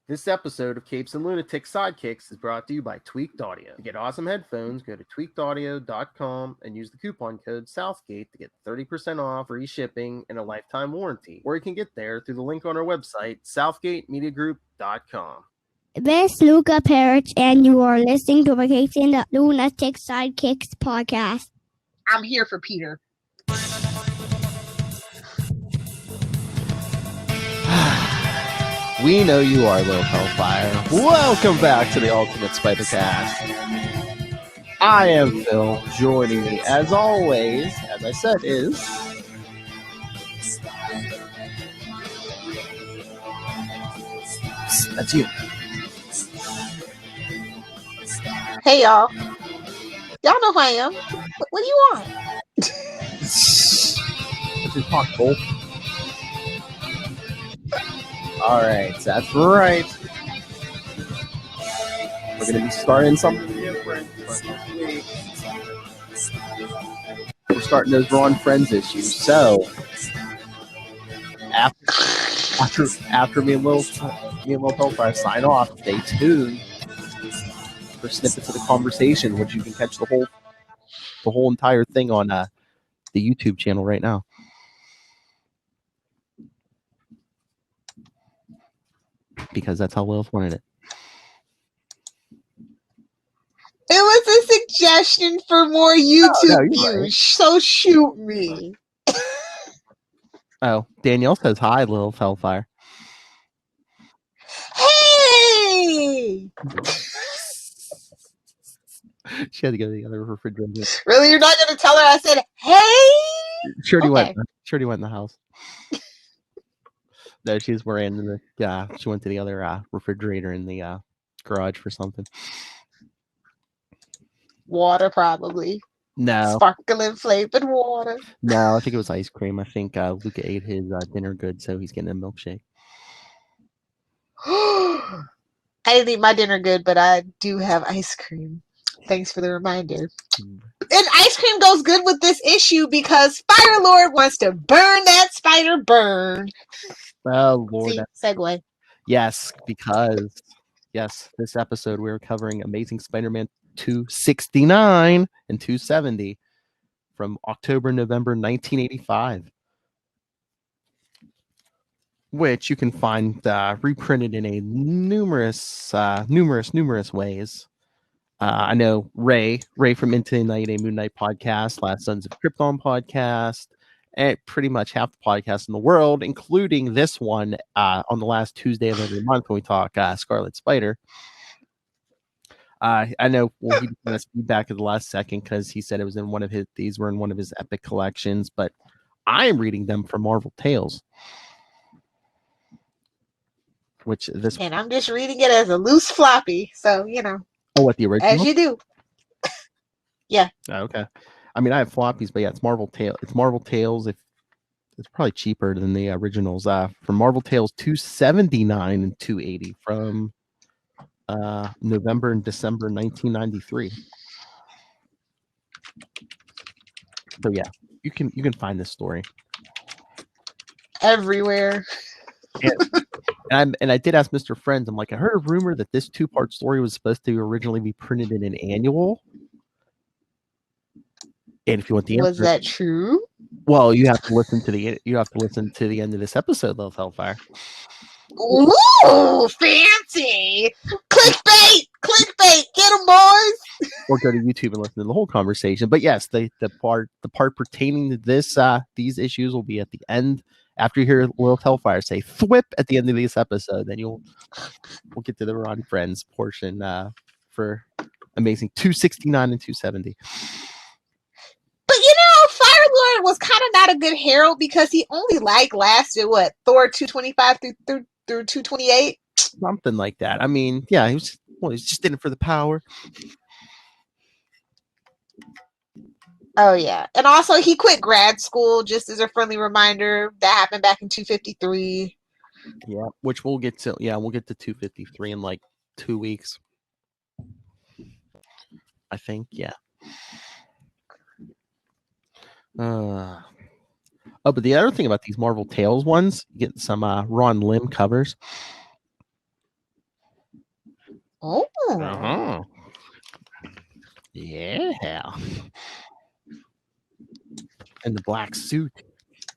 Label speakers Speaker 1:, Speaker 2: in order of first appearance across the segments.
Speaker 1: This episode of Capes and Lunatics Sidekicks is brought to you by Tweaked Audio. To get awesome headphones, go to tweakedaudio.com and use the coupon code Southgate to get 30% off, free shipping, and a lifetime warranty. Or you can get there through the link on our website, southgatemediagroup.com.
Speaker 2: This is Phil Perich, and you are listening to the Capes and the Lunatics Sidekicks Podcast.
Speaker 3: I'm here for Peter.
Speaker 1: We know you are, Lilith Hellfire. Welcome back to the Ultimate Spider Cast. I am Phil. Joining me, as always, as I said, is... That's you.
Speaker 3: Hey, y'all. Y'all know who I am. What do you want?
Speaker 1: This is possible. All right, that's right. We're going to be starting something different. We're starting those Ron Friends issues. So, after me and Lilith Hellfire sign off, stay tuned for snippets of the conversation, which you can catch the whole entire thing on the YouTube channel right now. Because that's how Lilith wanted it.
Speaker 3: It was a suggestion for more YouTube views,
Speaker 1: right.
Speaker 3: So shoot me.
Speaker 1: Oh, Danielle says hi, Lilith Hellfire.
Speaker 3: Hey!
Speaker 1: She had to go to the other refrigerator.
Speaker 3: Really? You're not going to tell her I said, hey?
Speaker 1: Shirley went in the house. No, she went to the other refrigerator in the garage for something.
Speaker 3: Water, probably.
Speaker 1: No.
Speaker 3: Sparkling flavored water.
Speaker 1: No, I think it was ice cream. I think Luca ate his dinner good, so he's getting a milkshake.
Speaker 3: I didn't eat my dinner good, but I do have ice cream. Thanks for the reminder. And ice cream goes good with this issue because Spider Lord wants to burn that spider burn.
Speaker 1: Oh, Lord.
Speaker 3: See, segue.
Speaker 1: Yes, because, this episode we were covering Amazing Spider-Man 269 and 270 from October, November 1985. Which you can find reprinted in a numerous ways. I know Ray from Into the Night, a Moon Knight podcast, Last Sons of Krypton podcast, and pretty much half the podcasts in the world, including this one on the last Tuesday of every month when we talk Scarlet Spider. I know he didn't give us feedback at the last second because he said it was in these were in one of his epic collections, but I am reading them from Marvel Tales.
Speaker 3: And I'm just reading it as a loose floppy, so you know.
Speaker 1: Oh, what, the original?
Speaker 3: As you do. Yeah.
Speaker 1: Oh, okay. I mean, I have floppies, but yeah, it's Marvel Tales. It's Marvel Tales. It's probably cheaper than the originals. From Marvel Tales 279 and 280 from November and December 1993. So yeah, you can find this story
Speaker 3: everywhere.
Speaker 1: And I did ask Mr. Friends, I'm like, I heard a rumor that this 2-part story was supposed to originally be printed in an annual. And if you want the answer,
Speaker 3: was that true?
Speaker 1: Well, you have to listen to the end of this episode, Lilith Hellfire.
Speaker 3: Ooh, fancy! Clickbait! Get 'em, boys!
Speaker 1: Or go to YouTube and listen to the whole conversation. But yes, the part pertaining to these issues will be at the end. After you hear Lilith Hellfire say "thwip" at the end of this episode, then we'll get to the Ron Friends portion for Amazing 269 and 270.
Speaker 3: But you know, Fire Lord was kind of not a good herald because he only lasted Thor 225 through 228,
Speaker 1: something like that. I mean, yeah, he's just in it for the power.
Speaker 3: Oh, yeah. And also, he quit grad school, just as a friendly reminder. That happened back in 253.
Speaker 1: Yeah, which we'll get to. Yeah, we'll get to 253 in like 2 weeks. I think, yeah. But the other thing about these Marvel Tales ones, you get some Ron Lim covers.
Speaker 3: Oh.
Speaker 1: Uh-huh. Yeah. And the black suit.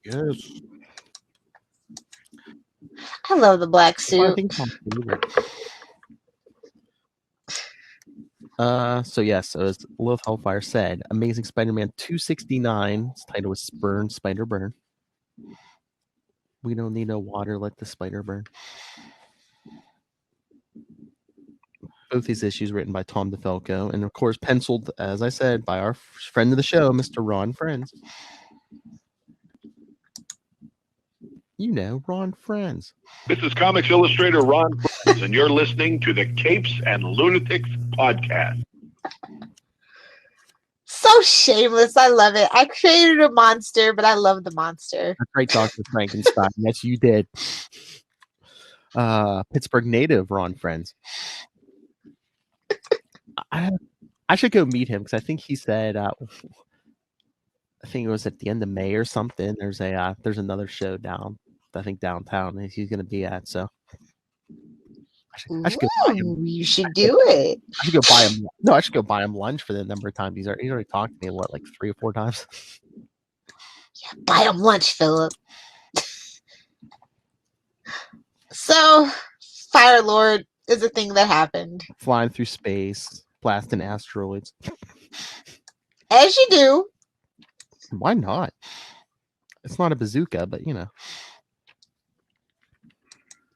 Speaker 1: Yes.
Speaker 3: I love the black
Speaker 1: Well, I
Speaker 3: suit.
Speaker 1: think Tom's favorite. So as Lilith Hellfire said, Amazing Spider-Man 269. Its title was Burn, Spider Burn. We don't need no water, let the spider burn. Both these issues written by Tom DeFalco, and of course penciled, as I said, by our friend of the show, Mr. Ron Friends. You know, Ron Friends.
Speaker 4: This is Comics Illustrator Ron Friends, and you're listening to the Capes and Lunatics Podcast.
Speaker 3: So shameless. I love it. I created a monster, but I love the monster.
Speaker 1: That's right, Dr. Frankenstein. Yes, you did. Pittsburgh native Ron Friends. I should go meet him because I think he said I think it was at the end of May or something. There's another show downtown he's going to be at. So I should go buy him.
Speaker 3: You should do it.
Speaker 1: I should go buy him. No, I should go buy him lunch for the number of times he's already talked to me. What, like 3 or 4 times?
Speaker 3: Yeah, buy him lunch, Philip. So, Fire Lord is a thing that happened.
Speaker 1: Flying through space, blasting asteroids.
Speaker 3: As you do.
Speaker 1: Why not? It's not a bazooka, but you know.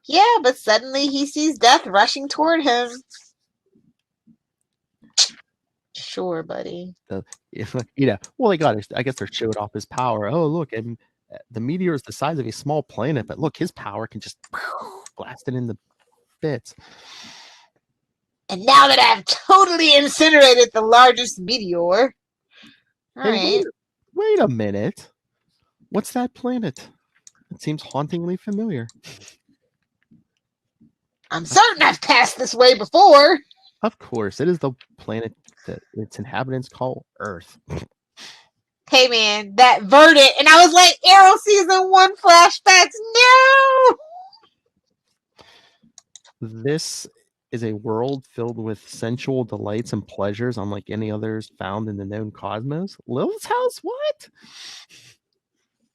Speaker 3: Yeah, but suddenly he sees death rushing toward him. Sure, buddy.
Speaker 1: You know, well, I guess they're showing off his power. Oh, look, and the meteor is the size of a small planet, but look, his power can just blast it into bits.
Speaker 3: And now that I've totally incinerated the largest meteor. All
Speaker 1: Hey,
Speaker 3: right.
Speaker 1: wait a minute. What's that planet? It seems hauntingly familiar.
Speaker 3: I'm certain I've passed this way before.
Speaker 1: Of course, it is the planet that its inhabitants call Earth.
Speaker 3: Hey, man, that verdict. And I was like, Arrow Season 1 flashbacks. No!
Speaker 1: This is a world filled with sensual delights and pleasures unlike any others found in the known cosmos. Lilith's house? What?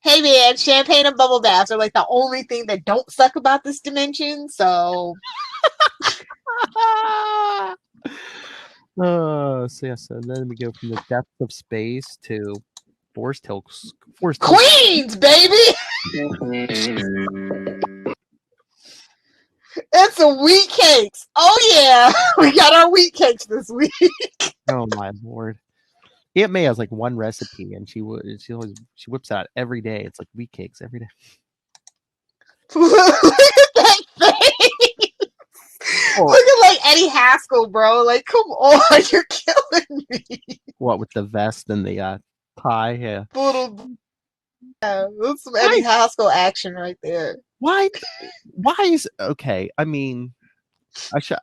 Speaker 3: Hey, man, champagne and bubble baths are like the only thing that don't suck about this dimension. So,
Speaker 1: So then we go from the depths of space to Forest Hill.
Speaker 3: Queens, baby! It's a wheat cakes. Oh, yeah. We got our wheat cakes this week.
Speaker 1: Oh, my Lord. Aunt May has like one recipe, and she whips out every day. It's like wheat cakes every day.
Speaker 3: Look at that face.
Speaker 1: Oh.
Speaker 3: Look at like Eddie Haskell, bro. Like, come on, you're killing me.
Speaker 1: What, with the vest and the tie? Yeah.
Speaker 3: That's some Eddie Haskell action right there.
Speaker 1: Why is okay? I mean, I should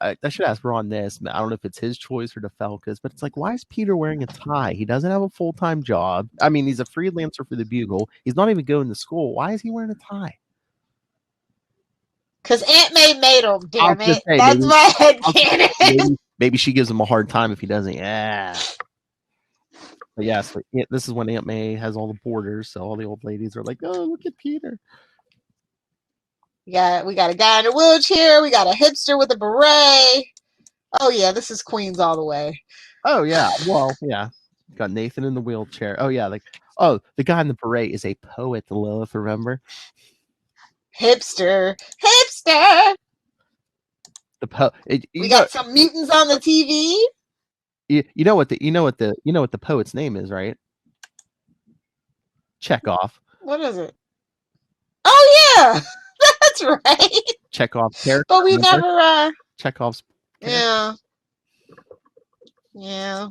Speaker 1: ask Ron this. I don't know if it's his choice or DeFalco's, but it's like, why is Peter wearing a tie? He doesn't have a full-time job. I mean, he's a freelancer for the Bugle. He's not even going to school. Why is he wearing a tie?
Speaker 3: Because Aunt May made him, damn it.
Speaker 1: Say,
Speaker 3: that's my headcanon.
Speaker 1: Maybe she gives him a hard time if he doesn't. Yeah. But yes, this is when Aunt May has all the borders, so all the old ladies are like, "Oh, look at Peter."
Speaker 3: We got a guy in a wheelchair. We got a hipster with a beret. Oh yeah, this is Queens all the way.
Speaker 1: Oh yeah, well yeah. Got Nathan in the wheelchair. Oh yeah, the guy in the beret is a poet, Lilith. Remember?
Speaker 3: Hipster. We got some mutants on the TV.
Speaker 1: You know what the poet's name is, right? Chekhov.
Speaker 3: What is it? Oh yeah, that's right.
Speaker 1: Chekhov's character.
Speaker 3: But we never.
Speaker 1: Chekhov's.
Speaker 3: Yeah. Yeah.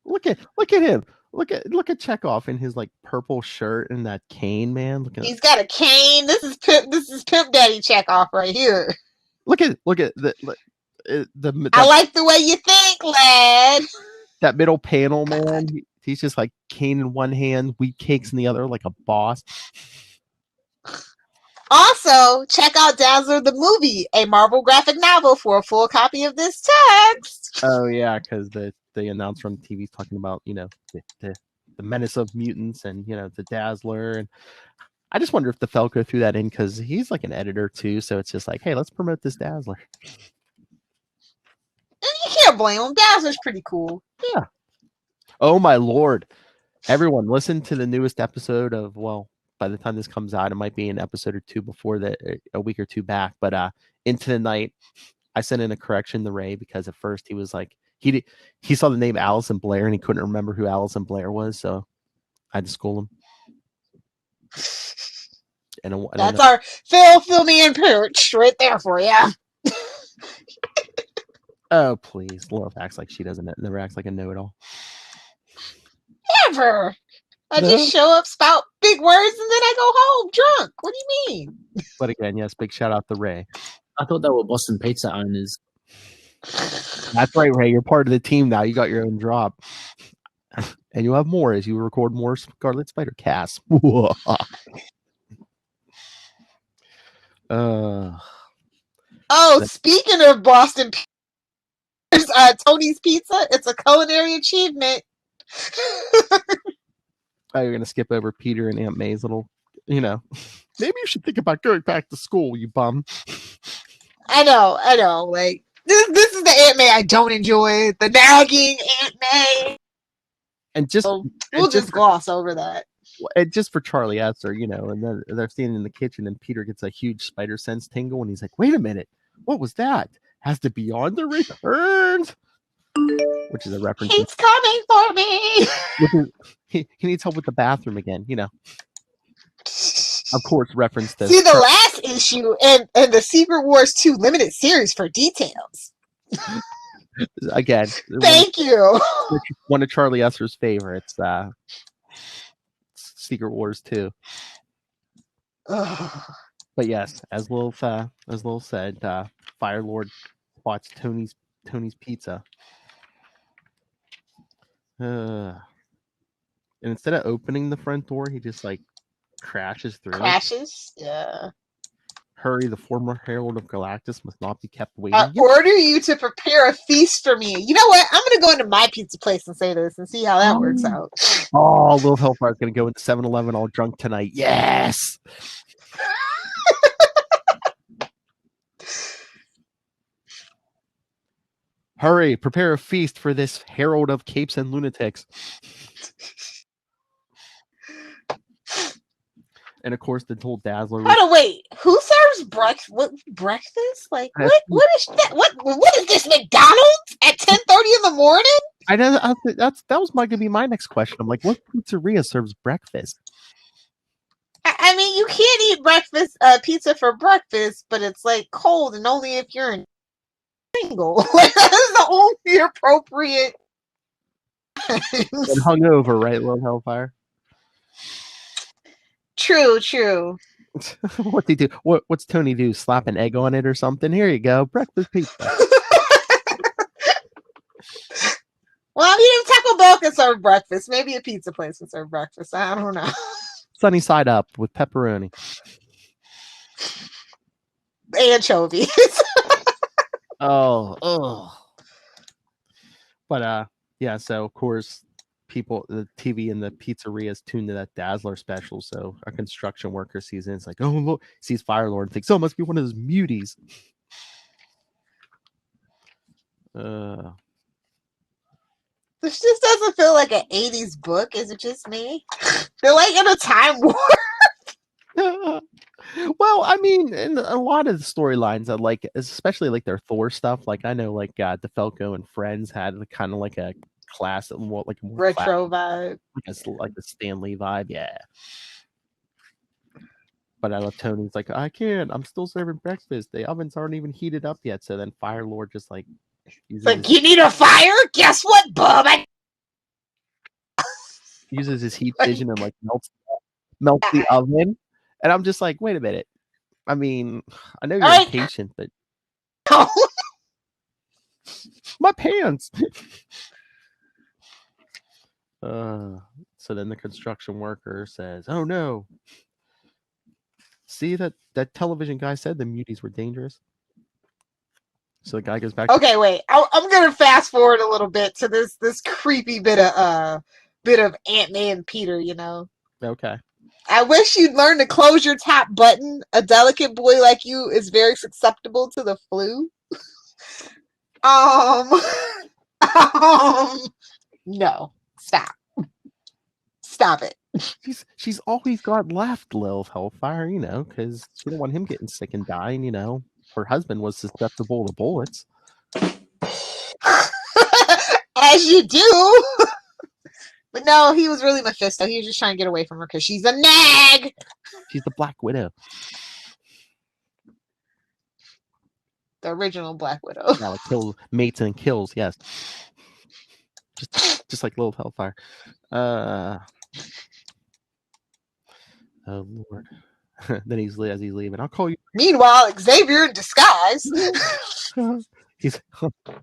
Speaker 1: Look at him. Look at Chekhov in his like purple shirt and that cane, man.
Speaker 3: He's got a cane. This is Pimp Daddy Chekhov right here.
Speaker 1: Look at the
Speaker 3: I like the way you think, lad.
Speaker 1: That middle panel, man. He's just like cane in one hand, wheat cakes in the other, like a boss.
Speaker 3: Also, check out Dazzler the movie, a Marvel graphic novel, for a full copy of this text.
Speaker 1: Oh yeah, because the announcer on the TV is talking about the menace of mutants and the Dazzler, and I just wonder if the Falco threw that in because he's like an editor too, so it's just like, hey, let's promote this Dazzler.
Speaker 3: And you can't blame him. Dazzler's pretty cool.
Speaker 1: Yeah. Oh my lord! Everyone, listen to the newest episode of, well, by the time this comes out, it might be an episode or two before a week or two back. But Into the Night, I sent in a correction to Ray because at first he was like he saw the name Allison Blair and he couldn't remember who Allison Blair was, so I had to school him.
Speaker 3: That's our Phil me and Perich right there for you.
Speaker 1: Oh please, Lilith acts like she doesn't never acts like a know-it-all.
Speaker 3: Never. I just show up, spout big words, and then I go home drunk. What do you mean?
Speaker 1: But again, yes, big shout out to Ray.
Speaker 5: I thought they were Boston Pizza owners.
Speaker 1: That's right, Ray. You're part of the team now. You got your own drop. And you'll have more as you record more Scarlet Spider casts.
Speaker 3: Speaking of Boston, Tony's Pizza. It's a culinary achievement.
Speaker 1: Oh, you're gonna skip over Peter and Aunt May's little, maybe you should think about going back to school, you bum.
Speaker 3: I know. Like this is the Aunt May I don't enjoy. The nagging Aunt May.
Speaker 1: And just
Speaker 3: we'll just gloss over that.
Speaker 1: And just for Charlie Esser, and then they're standing in the kitchen and Peter gets a huge spider sense tingle and he's like, wait a minute, what was that? Has the Beyonder returned? Which is a reference.
Speaker 3: He's coming for me.
Speaker 1: He needs help with the bathroom again, Of course, reference to
Speaker 3: see the last issue and the Secret Wars 2 limited series for details.
Speaker 1: Again,
Speaker 3: thank you.
Speaker 1: One of Charlie Esser's favorites, Secret Wars 2. But yes, as Lil said, Fire Lord spots Tony's Pizza. And instead of opening the front door, he just like crashes through.
Speaker 3: Yeah.
Speaker 1: Hurry, the former Herald of Galactus must not be kept waiting.
Speaker 3: I order you to prepare a feast for me. You know what? I'm going to go into my pizza place and say this and see how that works out.
Speaker 1: Oh, Lilith Hellfire is going to go into 7-Eleven all drunk tonight. Yes! Hurry, prepare a feast for this Herald of Capes and Lunatics. And of course, the whole Dazzler.
Speaker 3: Wait, who serves breakfast? Like what is that? What is this, McDonald's at 10:30 in the morning?
Speaker 1: I know that was going to be my next question. I'm like, what pizzeria serves breakfast?
Speaker 3: I mean, you can't eat pizza for breakfast, but it's like cold and only if you're in single. Like that is the only appropriate.
Speaker 1: And hungover, right, Lil Hellfire?
Speaker 3: True.
Speaker 1: What do you do? What's Tony do? Slap an egg on it or something? Here you go, breakfast pizza.
Speaker 3: Well, Taco Bell can serve breakfast. Maybe a pizza place can serve breakfast. I don't know.
Speaker 1: Sunny side up with pepperoni.
Speaker 3: Anchovies.
Speaker 1: Oh. But yeah, so of course the TV and the pizzeria is tuned to that Dazzler special, so a construction worker sees it, it's like, oh look, sees Firelord and thinks, oh, it must be one of those muties.
Speaker 3: This just doesn't feel like an 80s book. Is it just me? They're like in a time war.
Speaker 1: Well, I mean, in a lot of the storylines, like especially like their Thor stuff, like I know like DeFalco and Friends had kind of like a class, like a more
Speaker 3: retro vibe,
Speaker 1: like a Stan Lee vibe, yeah. But I love Tony's like, I can't, I'm still serving breakfast. The ovens aren't even heated up yet. So then Firelord just like,
Speaker 3: you need a fire? Guess what, bub?
Speaker 1: Uses his heat vision and like melts the oven. And I'm just like, wait a minute. I mean, I know you're impatient, but my pants. So then the construction worker says, oh no, See that television guy said the muties were dangerous. So the guy goes back.
Speaker 3: Okay, wait. I'm gonna fast forward a little bit to this creepy bit of Aunt May and Peter. You know.
Speaker 1: Okay.
Speaker 3: I wish you'd learn to close your top button. A delicate boy like you is very susceptible to the flu. No, stop it.
Speaker 1: She's all he's got left, Lilith Hellfire. You know, because she don't want him getting sick and dying. You know, her husband was susceptible to bullets.
Speaker 3: As you do. But no, he was really Mephisto. He was just trying to get away from her because she's a nag.
Speaker 1: She's the Black Widow.
Speaker 3: The original Black Widow.
Speaker 1: Yeah, like kills mates and kills. Yes, just like Lilith Hellfire. Oh Lord. Then as he's leaving, I'll call you.
Speaker 3: Meanwhile, Xavier in disguise.
Speaker 1: He's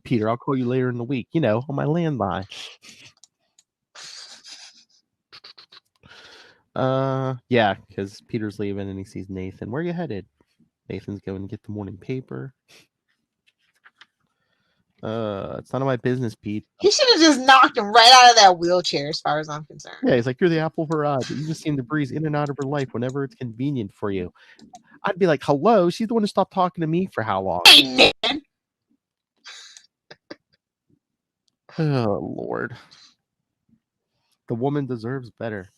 Speaker 1: Peter. I'll call you later in the week. You know, on my landline. Yeah, because Peter's leaving and he sees Nathan. Where are you headed? Nathan's going to get the morning paper. It's none of my business, Pete.
Speaker 3: He should have just knocked him right out of that wheelchair, as far as I'm concerned.
Speaker 1: Yeah, he's like, you're the apple of her eye, but you just seem to breeze in and out of her life whenever it's convenient for you. I'd be like, hello, she's the one who stopped talking to me for how long?
Speaker 3: Hey, man.
Speaker 1: Oh, Lord. The woman deserves better.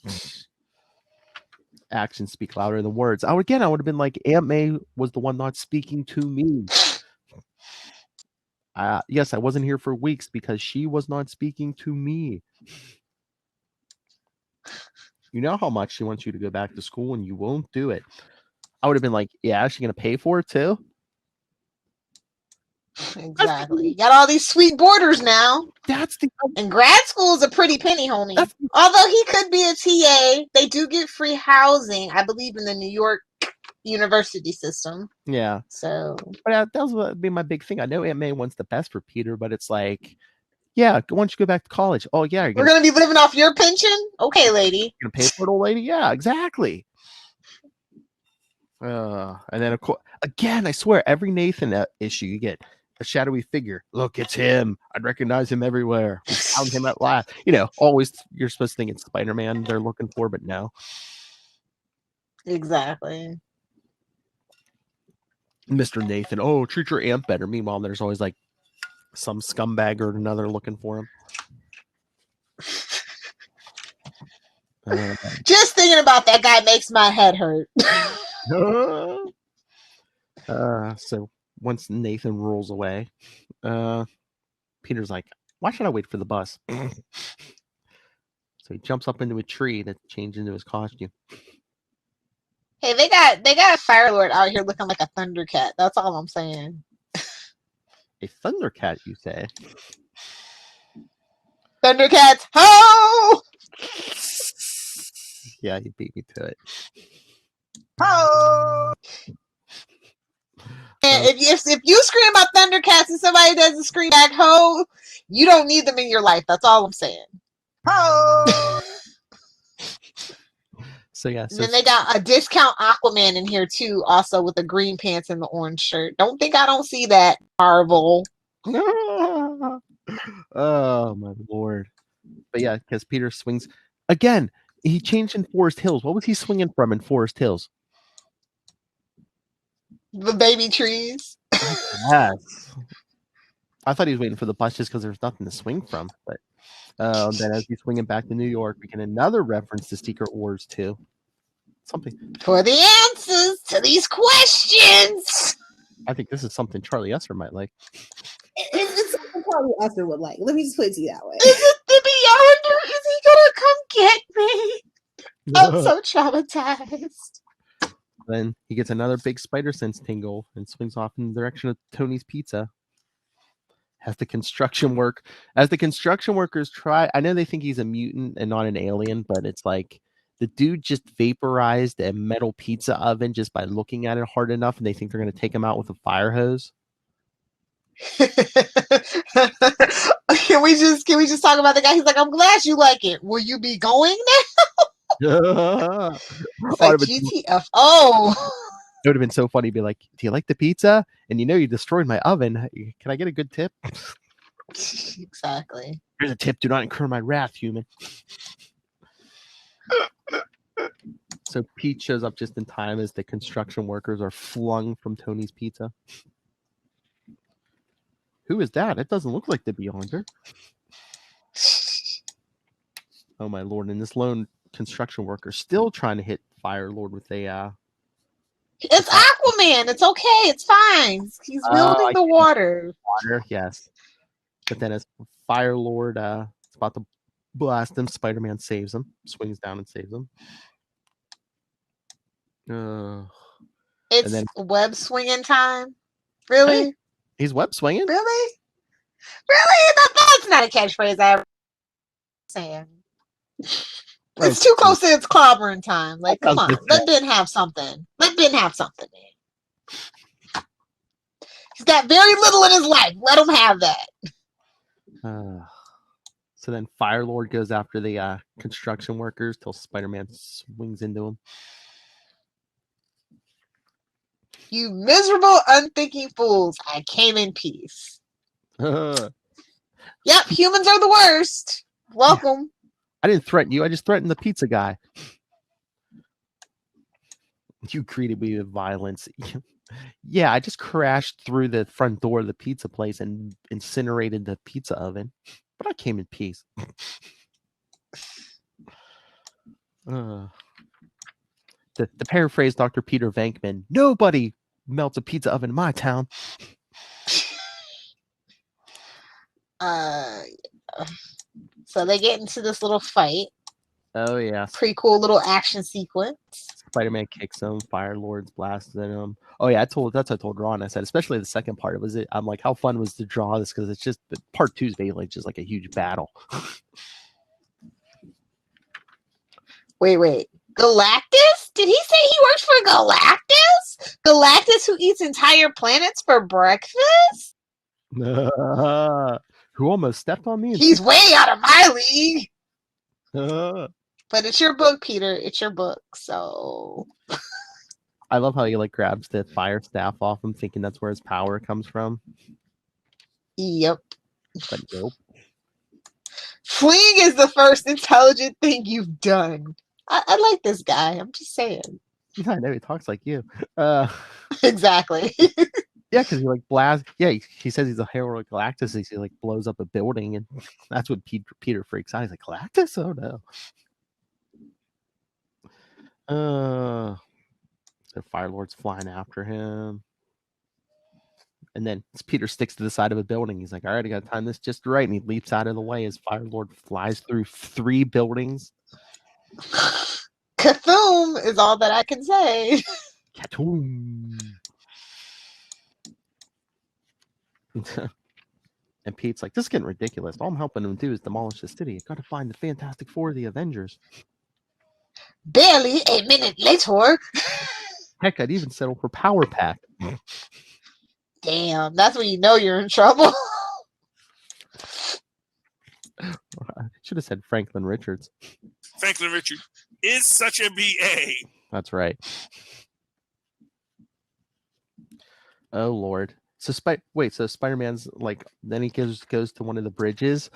Speaker 1: Actions speak louder than words. I would have been like, Aunt May was the one not speaking to me. Yes, I wasn't here for weeks because she was not speaking to me. You know how much she wants you to go back to school and you won't do it. I would have been like, yeah, is she going to pay for it too?
Speaker 3: Exactly. Got all these sweet boarders now. And grad school is a pretty penny, homie. Although he could be a TA, they do get free housing, I believe, in the New York university system.
Speaker 1: Yeah.
Speaker 3: So,
Speaker 1: but that would be my big thing. I know Aunt May wants the best for Peter, but it's like, yeah, why don't you go back to college? Oh yeah,
Speaker 3: we're gonna be living off your pension. Okay, lady.
Speaker 1: You're gonna pay for it, old lady? Yeah, exactly. And then of course, again, I swear, every Nathan issue you get a shadowy figure. Look, it's him. I'd recognize him everywhere. We found him at last. You know, always you're supposed to think it's Spider-Man they're looking for, but no.
Speaker 3: Exactly.
Speaker 1: Mr. Nathan, oh, treat your aunt better. Meanwhile, there's always like some scumbag or another looking for him.
Speaker 3: Just thinking about that guy makes my head hurt.
Speaker 1: So once Nathan rolls away, Peter's like, why should I wait for the bus? So he jumps up into a tree to change into his costume.
Speaker 3: Hey, they got a Fire Lord out here looking like a Thundercat. That's all I'm saying.
Speaker 1: A Thundercat, you say?
Speaker 3: Thundercats, ho!
Speaker 1: Yeah, he beat me to it.
Speaker 3: Ho! And if you scream about Thundercats and somebody doesn't scream back ho, you don't need them in your life. That's all I'm saying. Ho!
Speaker 1: So yeah.
Speaker 3: And then they got a discount Aquaman in here too, also with the green pants and the orange shirt. Don't think I don't see that, Marvel.
Speaker 1: Oh my Lord. But yeah, because Peter swings again. He changed in Forest Hills. What was he swinging from in Forest Hills?
Speaker 3: The baby trees.
Speaker 1: Yes. I thought he was waiting for the bus just because there's nothing to swing from. But then as he's swinging back to New York, we get another reference to Secret Wars too. Something
Speaker 3: for the answers to these questions.
Speaker 1: I think this is something Charlie Esser might like.
Speaker 6: It's something Charlie Esser would like. Let me just put it to you that way.
Speaker 3: Is it the Beyonder? Is he gonna come get me? I'm so traumatized.
Speaker 1: Then he gets another big spider sense tingle and swings off in the direction of Tony's Pizza. As the construction workers try, I know they think he's a mutant and not an alien, but it's like the dude just vaporized a metal pizza oven just by looking at it hard enough, and they think they're going to take him out with a fire hose.
Speaker 3: Can we just talk about the guy? He's like, I'm glad you like it. Will you be going now? It's like GTFO.
Speaker 1: It would have been so funny to be like, do you like the pizza? And you destroyed my oven. Can I get a good tip?
Speaker 3: Exactly.
Speaker 1: Here's a tip. Do not incur my wrath, human. So Pete shows up just in time as the construction workers are flung from Tony's Pizza. Who is that? It doesn't look like the Beyonder. Oh my lord! And this lone construction worker still trying to hit Fire Lord with a.
Speaker 3: It's Aquaman. It's okay. It's fine. He's building the water.
Speaker 1: Water, yes. But then as Fire Lord is about to blast him, Spider-Man saves him, swings down and saves him.
Speaker 3: It's
Speaker 1: then,
Speaker 3: web swinging time. Really?
Speaker 1: Hey, he's web swinging?
Speaker 3: Really? Really? That's not a catchphrase I ever saying. It's too close to its clobbering time. Like, come on. Let Ben have something. Let Ben have something, man. He's got very little in his life. Let him have that.
Speaker 1: So then Fire Lord goes after the construction workers till Spider-Man swings into him.
Speaker 3: You miserable, unthinking fools. I came in peace. Yep, humans are the worst. Welcome.
Speaker 1: I didn't threaten you. I just threatened the pizza guy. You greeted me with violence. Yeah, I just crashed through the front door of the pizza place and incinerated the pizza oven. But I came in peace. To paraphrase Dr. Peter Venkman, nobody melts a pizza oven in my town.
Speaker 3: So they get into this little fight.
Speaker 1: Oh yeah.
Speaker 3: Pretty cool little action sequence.
Speaker 1: Spider-Man kicks him, Fire Lord's blasting him. Oh yeah, that's what I told Ron. I said, especially the second part. I'm like, how fun was to draw this? Because it's just part 2 is basically just like a huge battle.
Speaker 3: Wait. Galactus? Did he say he works for Galactus? Galactus who eats entire planets for breakfast?
Speaker 1: Who almost stepped on me?
Speaker 3: He's way out of my league. But it's your book, Peter. It's your book, so.
Speaker 1: I love how he grabs the fire staff off him, thinking that's where his power comes from.
Speaker 3: Yep.
Speaker 1: But nope.
Speaker 3: Fleeing is the first intelligent thing you've done. I like this guy. I'm just saying.
Speaker 1: Yeah, I know he talks like you.
Speaker 3: Exactly.
Speaker 1: Yeah, because he blasts. Yeah, he says he's a hero of Galactus. He blows up a building, and that's what Peter freaks out. He's like, Galactus? Oh no. So Fire Lord's flying after him, and then Peter sticks to the side of a building. He's like, all right, I got to time this just right, and he leaps out of the way as Fire Lord flies through 3 buildings.
Speaker 3: Kathoom is all that I can say.
Speaker 1: Katoom. And Pete's like, this is getting ridiculous. All I'm helping him do is demolish the city. I got to find the Fantastic Four, the Avengers.
Speaker 3: Barely a minute later.
Speaker 1: Heck, I'd even settle for Power Pack.
Speaker 3: Damn, that's when you know you're in trouble.
Speaker 1: I should have said Franklin Richards.
Speaker 7: Franklin Richards is such a BA.
Speaker 1: That's right. Oh Lord. So Spider-Man's then he goes to one of the bridges.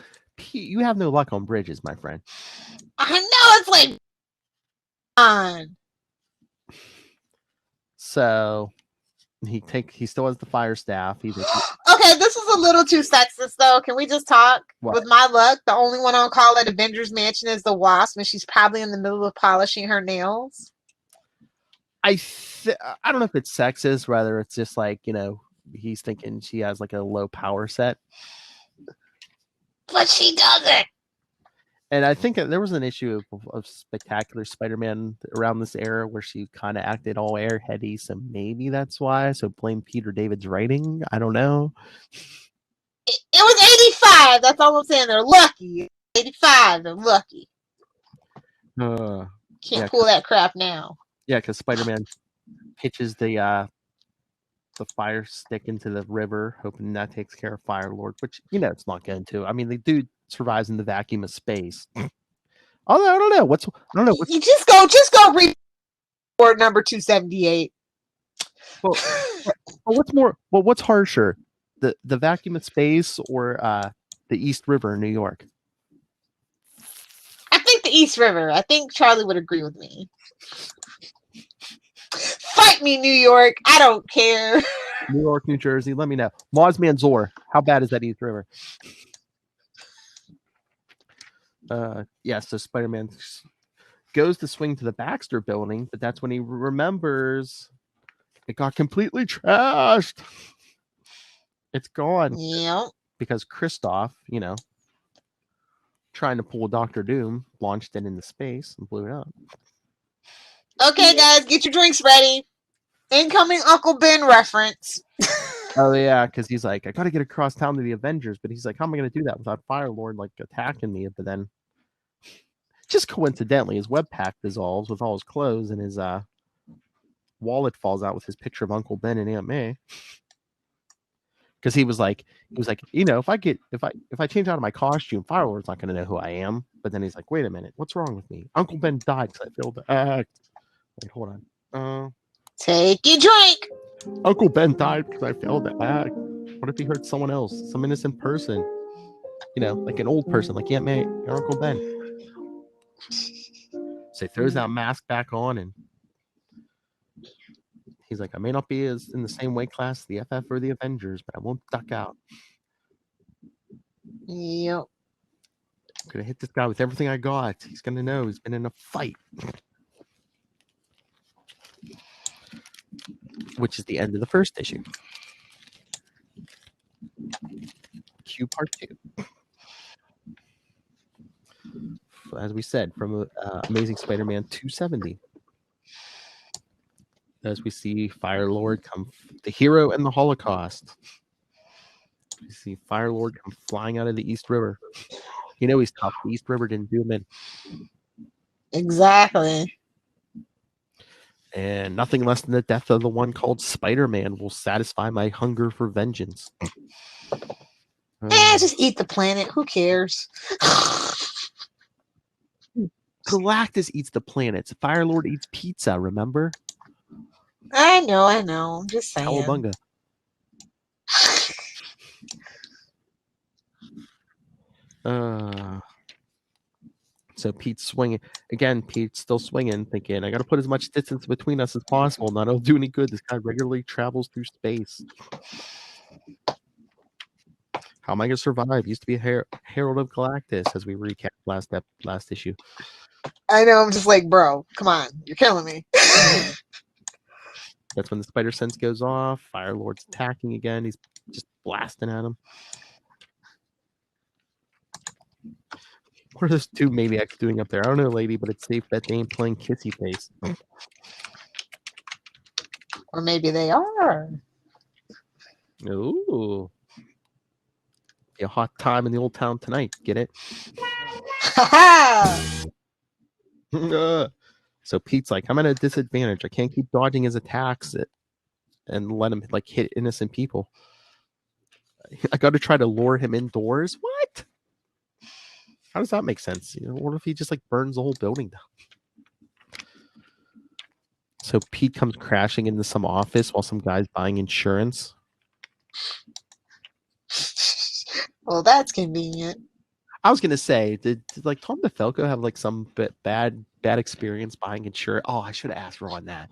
Speaker 1: You have no luck on bridges, my friend.
Speaker 3: I know, it's on.
Speaker 1: So he still has the fire staff.
Speaker 3: Okay, this is a little too sexist though. Can we just talk?
Speaker 1: What?
Speaker 3: With my luck, the only one on call at Avengers Mansion is the Wasp, and she's probably in the middle of polishing her nails.
Speaker 1: I don't know if it's sexist, rather it's just he's thinking she has a low power set.
Speaker 3: But she doesn't.
Speaker 1: And I think there was an issue of Spectacular Spider-Man around this era where she kind of acted all airheady, so maybe that's why. So blame Peter David's writing. I don't know.
Speaker 3: It was 85. That's all I'm saying. They're lucky. 85. They're lucky. Can't pull that crap now.
Speaker 1: Yeah, because Spider-Man pitches the fire stick into the river, hoping that takes care of Fire Lord, which it's not going to. I mean, the dude survives in the vacuum of space. I don't know. What's
Speaker 3: You just go read board number 278.
Speaker 1: well, what's harsher? The vacuum of space or the East River in New York?
Speaker 3: I think the East River. I think Charlie would agree with me. Fight me, New York. I don't care.
Speaker 1: New York, New Jersey. Let me know. Maz Manzor. How bad is that East River? So Spider-Man goes to swing to the Baxter building, but that's when he remembers it got completely trashed. It's gone.
Speaker 3: Yeah.
Speaker 1: Because Kristoff, trying to pull Dr. Doom, launched it into space and blew it up.
Speaker 3: Okay, guys, get your drinks ready. Incoming Uncle Ben reference.
Speaker 1: Oh yeah, because he's like, I gotta get across town to the Avengers, but he's like, how am I gonna do that without Firelord like attacking me? But then, just coincidentally, his web pack dissolves with all his clothes, and his wallet falls out with his picture of Uncle Ben and Aunt May. Because he was like, if I change out of my costume, Firelord's not gonna know who I am. But then he's like, wait a minute, what's wrong with me? Uncle Ben died because I failed to act. Wait, hold on.
Speaker 3: Take your drink.
Speaker 1: Uncle Ben died because I failed to act. What if he hurt someone else, some innocent person? Like an old person, like Aunt May or Uncle Ben. So he throws that mask back on, and he's like, I may not be as in the same weight class as the FF or the Avengers, but I won't duck out.
Speaker 3: Yep.
Speaker 1: I'm gonna hit this guy with everything I got. He's gonna know he's been in a fight. Which is the end of the first issue. Q Part 2. As we said, from Amazing Spider-Man 270. As we see Firelord come, the hero and the Holocaust. We see Firelord come flying out of the East River. He's tough. The East River didn't do him in.
Speaker 3: Exactly.
Speaker 1: And nothing less than the death of the one called Spider-Man will satisfy my hunger for vengeance.
Speaker 3: Just eat the planet. Who cares?
Speaker 1: Galactus eats the planets. Firelord eats pizza, remember?
Speaker 3: I know. I'm just saying.
Speaker 1: Cowabunga. So Pete's swinging. Again, Pete's still swinging, thinking, I got to put as much distance between us as possible. Not it'll do any good. This guy regularly travels through space. How am I going to survive? Used to be a Herald of Galactus, as we recap last issue.
Speaker 3: I know. I'm just like, bro, come on. You're killing me.
Speaker 1: That's when the spider sense goes off. Firelord's attacking again. He's just blasting at him. What are those two maniacs doing up there? I don't know, lady, but it's safe bet they ain't playing kissy face.
Speaker 3: Or maybe they are.
Speaker 1: Ooh. Be a hot time in the old town tonight. Get it? So Pete's like, I'm at a disadvantage. I can't keep dodging his attacks and let him hit innocent people. I got to try to lure him indoors. What? How does that make sense? What if he just burns the whole building down? So Pete comes crashing into some office while some guy's buying insurance.
Speaker 3: Well, that's convenient.
Speaker 1: I was gonna say, did Tom DeFalco have some bad experience buying insurance? Oh, I should have asked Ron that.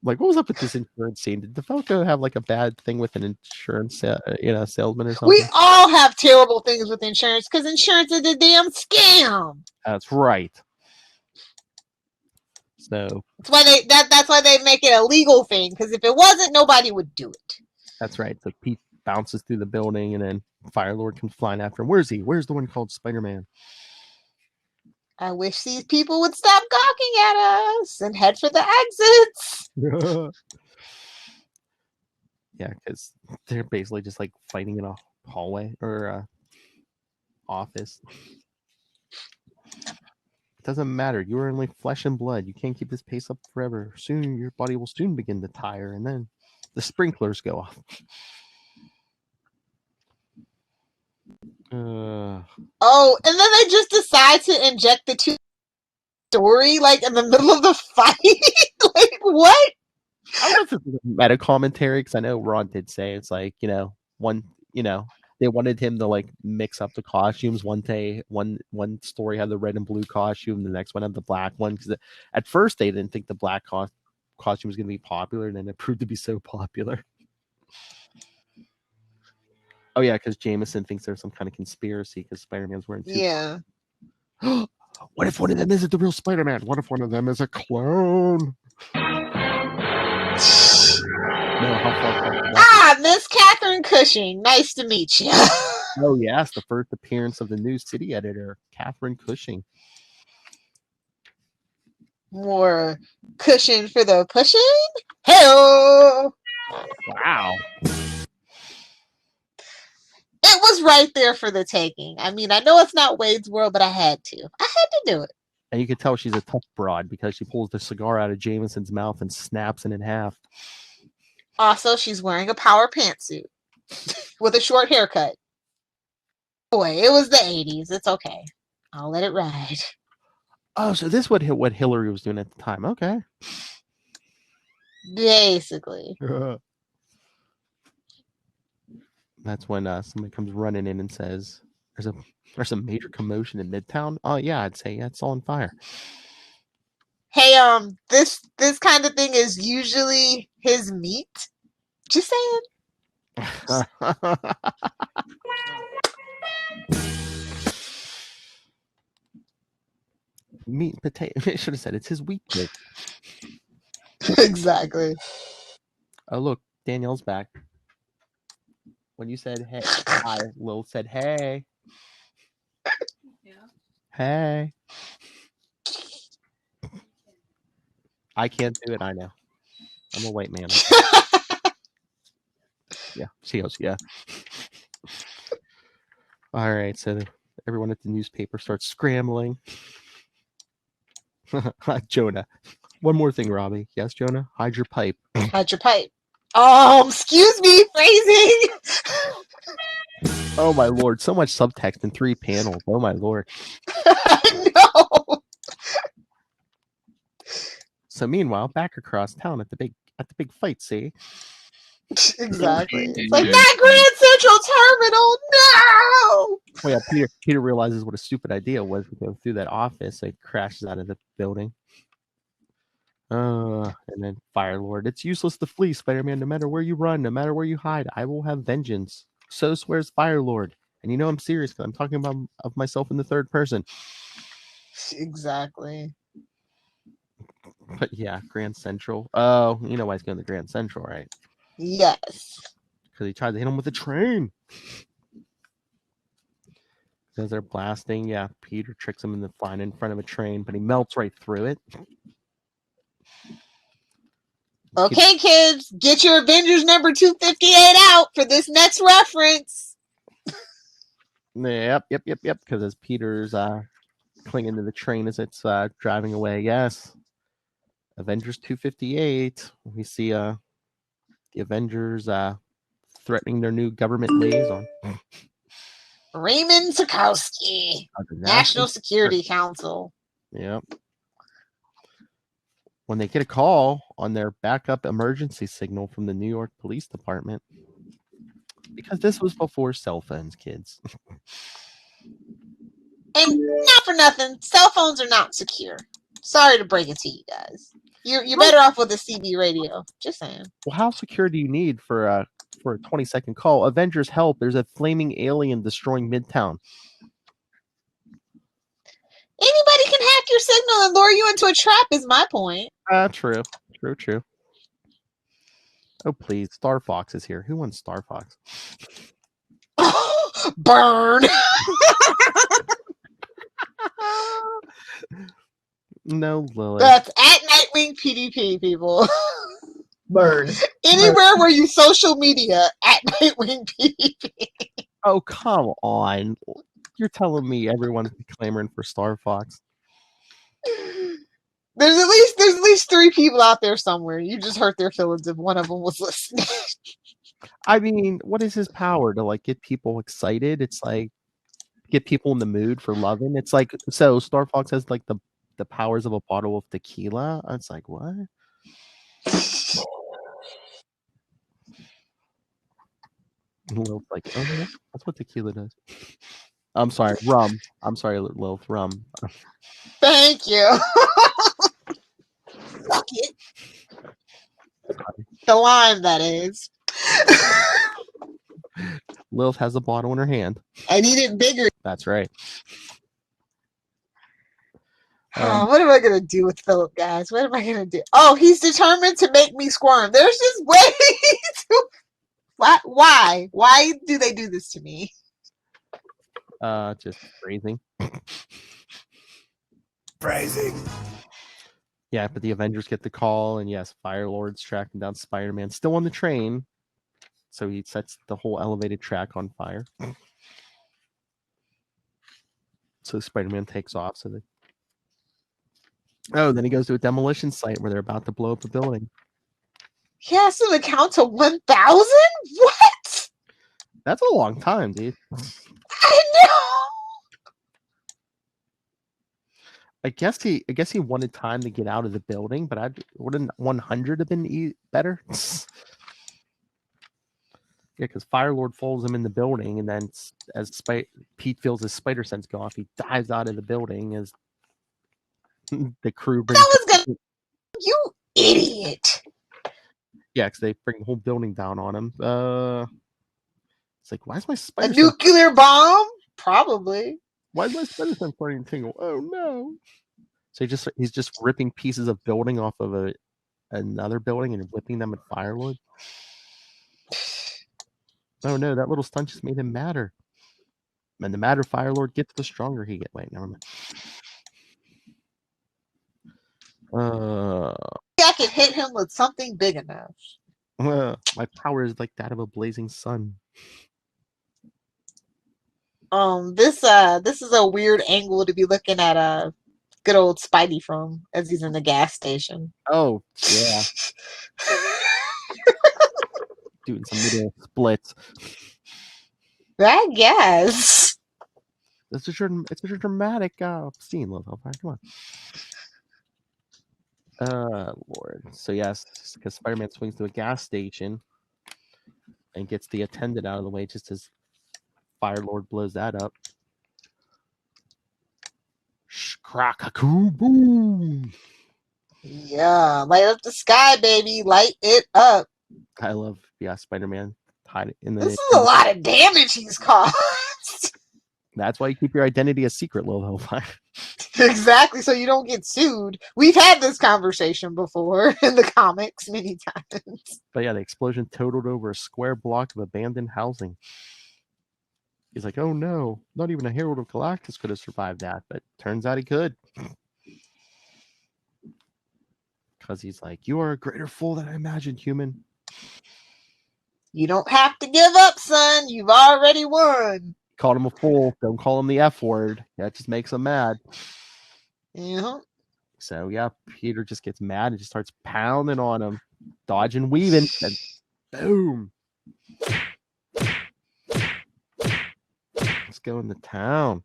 Speaker 1: What was up with this insurance scene? Did DeFalco have a bad thing with an insurance, salesman or something?
Speaker 3: We all have terrible things with insurance because insurance is a damn scam.
Speaker 1: That's right. So
Speaker 3: that's why they make it a legal thing, because if it wasn't, nobody would do it.
Speaker 1: That's right. So Pete bounces through the building, and then Firelord comes flying after him. Where's he? Where's the one called Spider-Man?
Speaker 3: I wish these people would stop gawking at us and head for the exits.
Speaker 1: Yeah, because they're basically just fighting in a hallway or office. It doesn't matter. You are only flesh and blood. You can't keep this pace up forever. Soon, your body will soon begin to tire, and then the sprinklers go off.
Speaker 3: Oh, and then they just decide to inject the two story like in the middle of the fight. Like what?
Speaker 1: I don't know if it's meta commentary because I know Ron did say it's like they wanted him to like mix up the costumes. One day, one story had the red and blue costume, the next one had the black one. Because at first they didn't think the black costume was going to be popular, and then it proved to be so popular. Oh yeah, because Jameson thinks there's some kind of conspiracy because Spider-Man's wearing two.
Speaker 3: Yeah.
Speaker 1: What if one of them isn't the real Spider-Man? What if one of them is a clone? No, how far?
Speaker 3: Miss Catherine Cushing. Nice to meet you.
Speaker 1: Oh yes, the first appearance of the new city editor, Catherine Cushing.
Speaker 3: More cushion for the pushing. Hell.
Speaker 1: Wow.
Speaker 3: It was right there for the taking. I mean, I know it's not Wade's World, but I had to. I had to do it.
Speaker 1: And you can tell she's a tough broad because she pulls the cigar out of Jameson's mouth and snaps it in half.
Speaker 3: Also, she's wearing a power pantsuit with a short haircut. Boy, it was the 80s. It's okay. I'll let it ride.
Speaker 1: Oh, so this is what Hillary was doing at the time. Okay.
Speaker 3: Basically.
Speaker 1: That's when somebody comes running in and says, there's a major commotion in Midtown. Oh yeah, I'd say it's all on fire.
Speaker 3: Hey, this kind of thing is usually his meat. Just saying.
Speaker 1: Meat and potato. I should have said it's his weakness.
Speaker 3: Exactly.
Speaker 1: Oh look, Danielle's back. When you said hey, hi, Lil said hey.
Speaker 6: Yeah.
Speaker 1: Hey. I can't do it, I know. I'm a white man. Yeah, she goes, yeah. All right, so everyone at the newspaper starts scrambling. Jonah. One more thing, Robbie. Yes, Jonah? Hide your pipe.
Speaker 3: Hide your pipe. Oh, excuse me, phrasing.
Speaker 1: Oh my lord, so much subtext in 3 panels. Oh my lord.
Speaker 3: I know.
Speaker 1: So meanwhile, back across town at the big fight, see?
Speaker 3: Exactly. It's like that Grand Central Terminal. No.
Speaker 1: Oh yeah, Peter realizes what a stupid idea was to go through that office. It crashes out of the building. And then Firelord. It's useless to flee, Spider-Man. No matter where you run, no matter where you hide, I will have vengeance. So swears Firelord. And you know I'm serious because I'm talking about of myself in the third person.
Speaker 3: Exactly.
Speaker 1: But yeah, Grand Central. Oh, you know why he's going to Grand Central, right?
Speaker 3: Yes.
Speaker 1: Because he tried to hit him with a train. As they're blasting, yeah, Peter tricks him into flying in front of a train, but he melts right through it.
Speaker 3: Okay, kids, get your Avengers number 258 out for this next reference.
Speaker 1: Yep. Because as Peter's clinging to the train as it's driving away, yes. Avengers 258. We see the Avengers threatening their new government liaison.
Speaker 3: Raymond Sikowski, National Security Council.
Speaker 1: Yep. When they get a call on their backup emergency signal from the New York Police Department, because this was before cell phones, kids.
Speaker 3: And not for nothing, cell phones are not secure. Sorry to break it to you guys. You're better off with a CB radio. Just saying.
Speaker 1: Well, how secure do you need for a 20-second call? Avengers help! There's a flaming alien destroying Midtown.
Speaker 3: Anybody can hack your signal and lure you into a trap. Is my point.
Speaker 1: True. Oh please, Star Fox is here. Who wants Star Fox?
Speaker 3: Burn.
Speaker 1: No, Lily.
Speaker 3: That's at Nightwing PDP, people.
Speaker 6: Burn.
Speaker 3: Anywhere where you social media at Nightwing PDP.
Speaker 1: Oh come on! You're telling me everyone's clamoring for Star Fox?
Speaker 3: There's at least 3 people out there somewhere. You just hurt their feelings if one of them was listening.
Speaker 1: I mean, what is his power to like get people excited? It's like get people in the mood for loving. It's like, so Star Fox has like the powers of a bottle of tequila. It's like, what? Lil's like, oh yeah, that's what tequila does. I'm sorry, rum. I'm sorry, Lilith, rum.
Speaker 3: Thank you. Suck it. The lime, that is.
Speaker 1: Lilith has a bottle in her hand.
Speaker 3: I need it bigger.
Speaker 1: That's right.
Speaker 3: What am I gonna do with Philip, guys? What am I gonna do? Oh, he's determined to make me squirm. There's just way too. Why? Why do they do this to me?
Speaker 1: Just phrasing.
Speaker 7: Phrasing.
Speaker 1: Yeah, but the Avengers get the call, and yes, Firelord's tracking down Spider-Man, still on the train. So he sets the whole elevated track on fire. So Spider-Man takes off. So then he goes to a demolition site where they're about to blow up a building.
Speaker 3: He has to count to 1,000? What?
Speaker 1: That's a long time, dude.
Speaker 3: I know.
Speaker 1: I guess he wanted time to get out of the building, but wouldn't 100 have been better? Yeah, because Firelord follows him in the building, and then as Pete feels his spider sense go off, he dives out of the building as the crew brings.
Speaker 3: You idiot!
Speaker 1: Yeah, because they bring the whole building down on him. It's like, why is my spider?
Speaker 3: A nuclear bomb? Probably.
Speaker 1: Why is my spider sense starting to tingle? Oh no! So he's just ripping pieces of building off of another building and whipping them at Firelord. Oh no, that little stunt just made him madder. And the madder Firelord gets, the stronger he gets. Wait, never mind.
Speaker 3: I could hit him with something big enough.
Speaker 1: My power is like that of a blazing sun.
Speaker 3: This is a weird angle to be looking at a good old Spidey from as he's in the gas station.
Speaker 1: Oh yeah. Doing some middle splits.
Speaker 3: I guess.
Speaker 1: It's a dramatic scene, Lilith Hellfire. Come on. Lord. So yes, because Spider-Man swings to a gas station and gets the attendant out of the way just as Firelord blows that up. Crack-a-coo boom.
Speaker 3: Yeah, light up the sky, baby. Light it up.
Speaker 1: I love Spider-Man hide in the.
Speaker 3: This is a lot of damage he's caused.
Speaker 1: That's why you keep your identity a secret, Lil Hellfire.
Speaker 3: Exactly, so you don't get sued. We've had this conversation before in the comics many times.
Speaker 1: But yeah, the explosion totaled over a square block of abandoned housing. He's like, oh no, not even a Herald of Galactus could have survived that, but turns out he could. Because he's like, you are a greater fool than I imagined, human.
Speaker 3: You don't have to give up, son. You've already won.
Speaker 1: Called him a fool. Don't call him the F word. That just makes him mad.
Speaker 3: Yeah.
Speaker 1: So yeah, Peter just gets mad and just starts pounding on him, dodging, weaving, and boom. Let's go into town.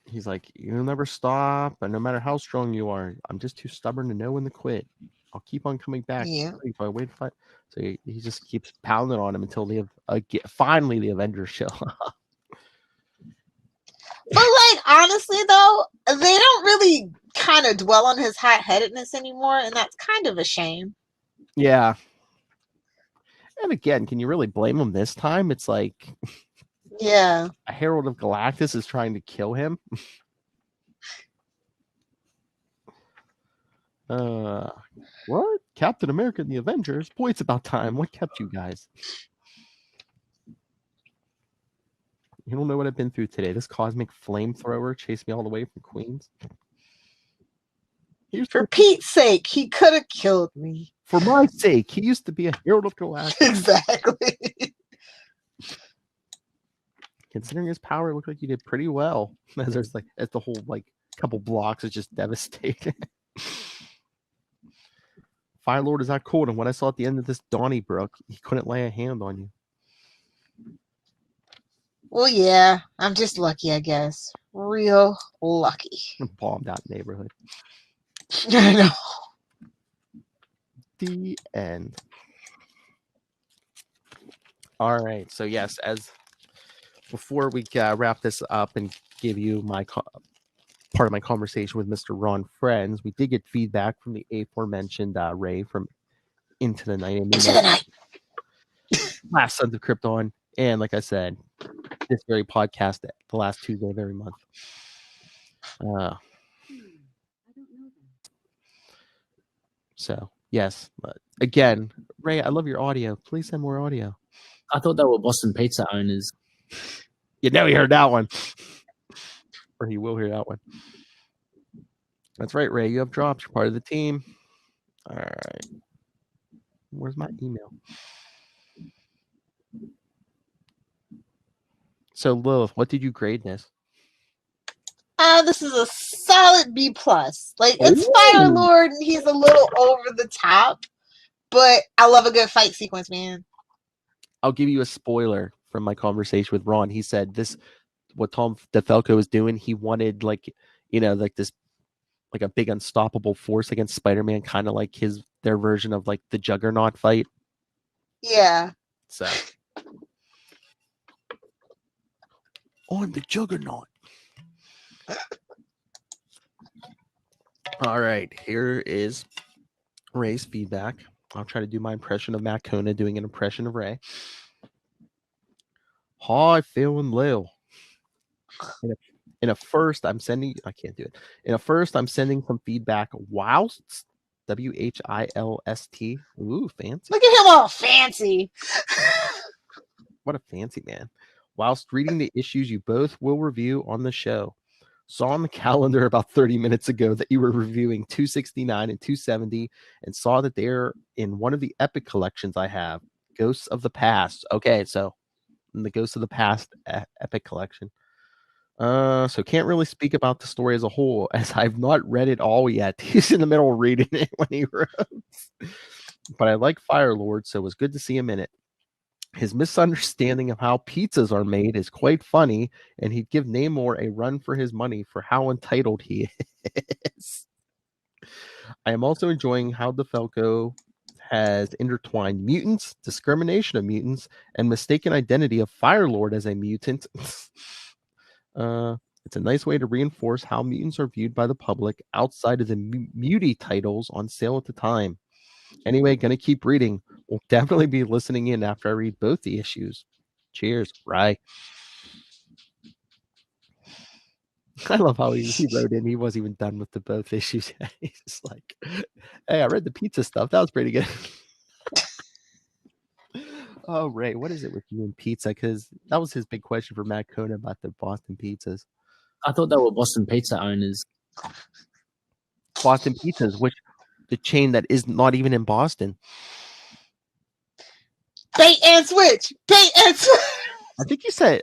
Speaker 1: He's like, you'll never stop, and no matter how strong you are, I'm just too stubborn to know when to quit. I'll keep on coming back.
Speaker 3: Yeah.
Speaker 1: If I wait, so he just keeps pounding on him until finally the Avengers show up.
Speaker 3: But like honestly though, they don't really kind of dwell on his hot-headedness anymore, and that's kind of a shame.
Speaker 1: Yeah. And again, can you really blame him this time? It's like,
Speaker 3: yeah,
Speaker 1: a Herald of Galactus is trying to kill him. What? Captain America and the Avengers? Boy, it's about time. What kept you guys? You don't know what I've been through today. This cosmic flamethrower chased me all the way from Queens.
Speaker 3: For Pete's sake, he could have killed me.
Speaker 1: For my sake, he used to be a Herald of Galactus.
Speaker 3: Exactly.
Speaker 1: Considering his power, it looked like he did pretty well. As the whole couple blocks is just devastating. Firelord is not cool, and what I saw at the end of this Donnybrook, he couldn't lay a hand on you.
Speaker 3: Well, yeah, I'm just lucky, I guess. Real lucky.
Speaker 1: Bombed out neighborhood.
Speaker 3: I know.
Speaker 1: The end. All right. So yes, as before we wrap this up and give you my part of my conversation with Mr. Ron Friends, we did get feedback from the aforementioned Ray from Into the Night.
Speaker 3: Into the night.
Speaker 1: Last Sons of Krypton, and like I said, this very podcast the last Tuesday of every month. So yes, but again, Ray, I love your audio. Please send more audio.
Speaker 5: I thought they were Boston Pizza owners.
Speaker 1: You know he heard that one. Or he will hear that one. That's right, Ray. You have drops. You're part of the team. All right. Where's my email? So, Lilith, what did you grade this?
Speaker 3: This is a solid B plus. Like, it's Fire Lord, and he's a little over the top, but I love a good fight sequence, man.
Speaker 1: I'll give you a spoiler from my conversation with Ron. He said what Tom DeFalco was doing, he wanted like this, like a big unstoppable force against Spider-Man, kind of like their version of like the Juggernaut fight.
Speaker 3: Yeah.
Speaker 1: So on the Juggernaut. All right, here is Ray's feedback. I'll try to do my impression of Matt Kona doing an impression of Ray. Hi, Phil and Lil. In a first, I'm sending some feedback whilst WHILST. Ooh, fancy.
Speaker 3: Look at him all fancy.
Speaker 1: What a fancy man. Whilst reading the issues you both will review on the show. Saw on the calendar about 30 minutes ago that you were reviewing 269 and 270 and saw that they're in one of the epic collections I have, Ghosts of the Past. Okay, so in the Ghosts of the Past epic collection. So can't really speak about the story as a whole as I've not read it all yet. He's in the middle of reading it when he wrote. But I like Fire Lord, so it was good to see him in it. His misunderstanding of how pizzas are made is quite funny, and he'd give Namor a run for his money for how entitled he is. I am also enjoying how DeFalco has intertwined mutants, discrimination of mutants, and mistaken identity of Fire Lord as a mutant. It's a nice way to reinforce how mutants are viewed by the public outside of the mutie titles on sale at the time. Anyway, gonna keep reading. We'll definitely be listening in after I read both the issues. Cheers, Rye. I love how he wrote in. He wasn't even done with the both issues. He's just like, hey, I read the pizza stuff. That was pretty good. Oh, Ray, what is it with you and pizza? Because that was his big question for Matt Kona about the Boston pizzas.
Speaker 5: I thought they were Boston Pizza owners.
Speaker 1: Boston Pizzas, which the chain that is not even in Boston.
Speaker 3: Bait and switch. Bait and switch.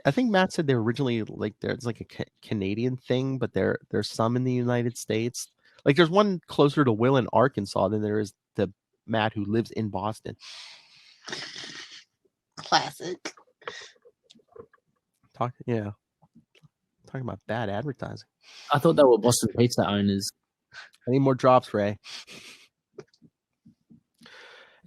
Speaker 1: I think Matt said they're originally like there's like a Canadian thing, but there's some in the United States. Like there's one closer to Will in Arkansas than there is to Matt who lives in Boston.
Speaker 3: Classic.
Speaker 1: Talking about bad advertising.
Speaker 5: I thought they were Boston Pizza owners.
Speaker 1: I need more drops, Ray.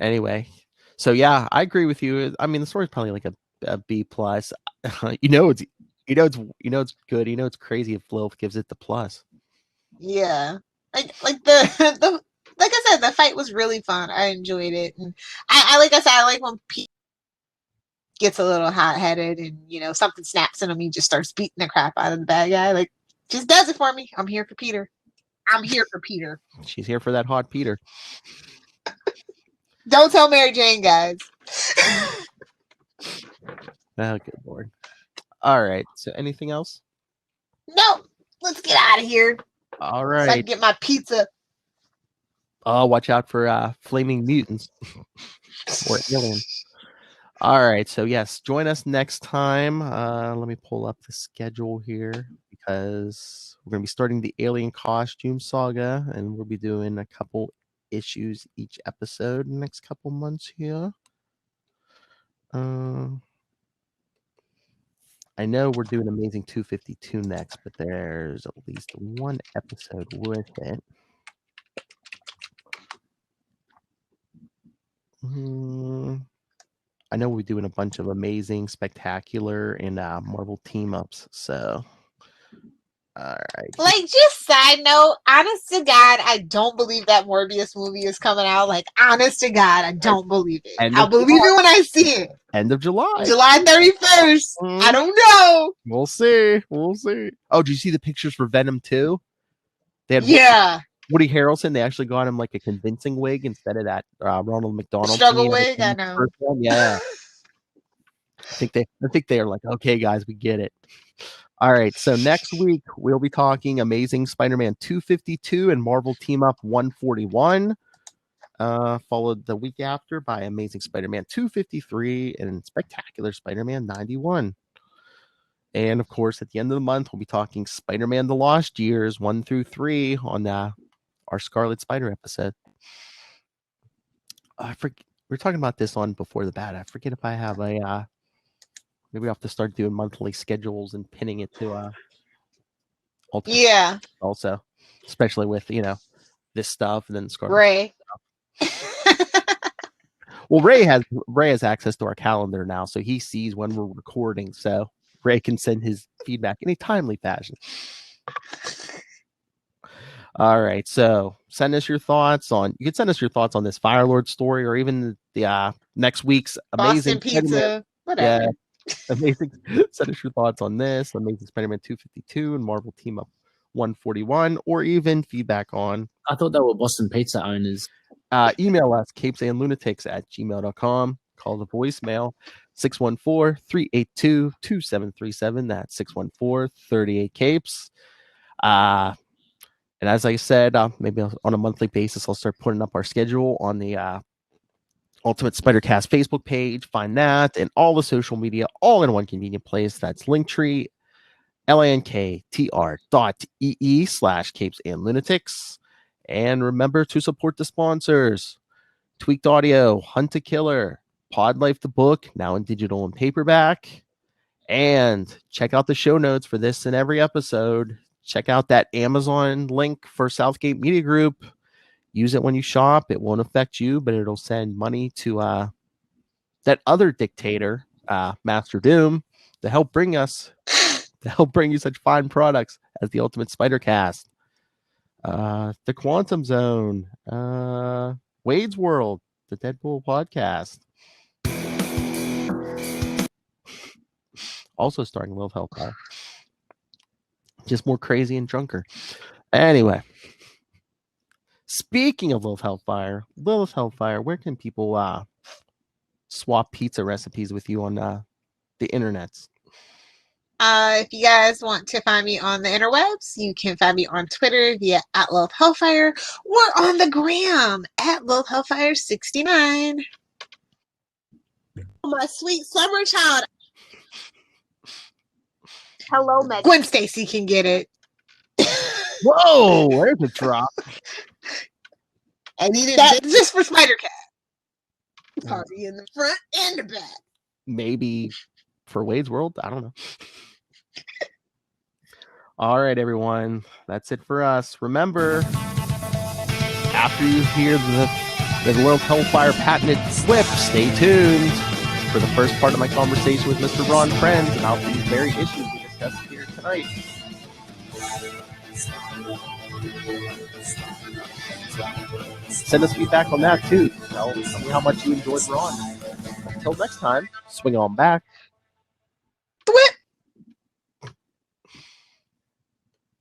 Speaker 1: Anyway, so yeah, I agree with you. I mean, the story's probably like a B plus. It's good. It's crazy if Lilith gives it the plus.
Speaker 3: Yeah, like the like I said, the fight was really fun. I enjoyed it, and I like when Pete gets a little hot headed, and something snaps in him. He just starts beating the crap out of the bad guy. Like, just does it for me. I'm here for Peter. She's
Speaker 1: here for that hot Peter.
Speaker 3: Don't tell Mary Jane, guys.
Speaker 1: Oh, good Lord. All right. So anything else?
Speaker 3: No. Let's get out of here.
Speaker 1: All right.
Speaker 3: So I can get my pizza.
Speaker 1: Oh, watch out for flaming mutants or aliens. All right. So yes, join us next time. Let me pull up the schedule here because we're going to be starting the Alien Costume Saga, and we'll be doing a couple issues each episode in the next couple months here. I know we're doing Amazing 252 next, but there's at least one episode with it. I know we're doing a bunch of Amazing, Spectacular, and Marvel team-ups, so... All right.
Speaker 3: Like, just side note, honest to God, I don't believe that Morbius movie is coming out. Like, honest to God, I don't believe it. I'll believe it when I see it.
Speaker 1: End of July.
Speaker 3: July 31st. I don't know.
Speaker 1: We'll see. Oh, did you see the pictures for Venom 2? They had Woody Harrelson. They actually got him like a convincing wig instead of that Ronald McDonald
Speaker 3: struggle wig. I know.
Speaker 1: Yeah. I think they are like, okay, guys, we get it. All right, so next week we'll be talking Amazing Spider-Man 252 and Marvel Team Up 141, followed the week after by Amazing Spider-Man 253 and Spectacular Spider-Man 91. And of course, at the end of the month, we'll be talking Spider-Man: The Lost Years 1 through 3 on our Scarlet Spider episode. I forget, we were talking about this on Before the Bat. I forget if I have a... Maybe we have to start doing monthly schedules and pinning it to Ultimate.
Speaker 3: Yeah.
Speaker 1: Also, especially with this stuff and then Scarlet.
Speaker 3: Ray.
Speaker 1: Well, Ray has access to our calendar now, so he sees when we're recording. So Ray can send his feedback in a timely fashion. All right, so send us your thoughts on. You can send us your thoughts on this Firelord story, or even the next week's Amazing
Speaker 3: Boston Pizza. Whatever.
Speaker 1: Yeah. Amazing. Send us your thoughts on this Amazing Spider-Man 252 and Marvel Team Up 141, or even feedback on.
Speaker 5: I thought they were Boston Pizza owners.
Speaker 1: Email us capesandlunatics@gmail.com. Call the voicemail 614-382-2737. That's 614-38-CAPES. And as I said, maybe on a monthly basis, I'll start putting up our schedule on the Ultimate Spider-Cast Facebook page. Find that and all the social media all in one convenient place. That's Linktree, linktr.ee/capesandlunatics. And remember to support the sponsors: Tweaked Audio, Hunt a Killer, Pod Life the Book, now in digital and paperback. And check out the show notes for this and every episode. Check out that Amazon link for Southgate Media Group. Use it when you shop. It won't affect you, but it'll send money to that other dictator, Master Doom, to help bring you such fine products as the Ultimate Spider-Cast, the Quantum Zone, Wade's World, the Deadpool podcast, also starring Lilith Hellfire, just more crazy and drunker. Anyway. Speaking of Lilith Hellfire, where can people swap pizza recipes with you on the internets?
Speaker 3: If you guys want to find me on the interwebs, you can find me on Twitter via @LilithHellfire or on the gram @LilithHellfire69. My sweet summer child. Hello, Meg. Gwen Stacy can get it.
Speaker 1: Whoa, there's a drop.
Speaker 3: I needed that just for Spider-Cat. Party in the front and the back.
Speaker 1: Maybe for Wade's World. I don't know. All right, everyone. That's it for us. Remember, after you hear the Lilith Hellfire patented flip, stay tuned for the first part of my conversation with Mr. Ron Friends about these very issues we discussed here tonight. Send us feedback on that too. Tell me how much you enjoyed Ron. Until next time, swing on back.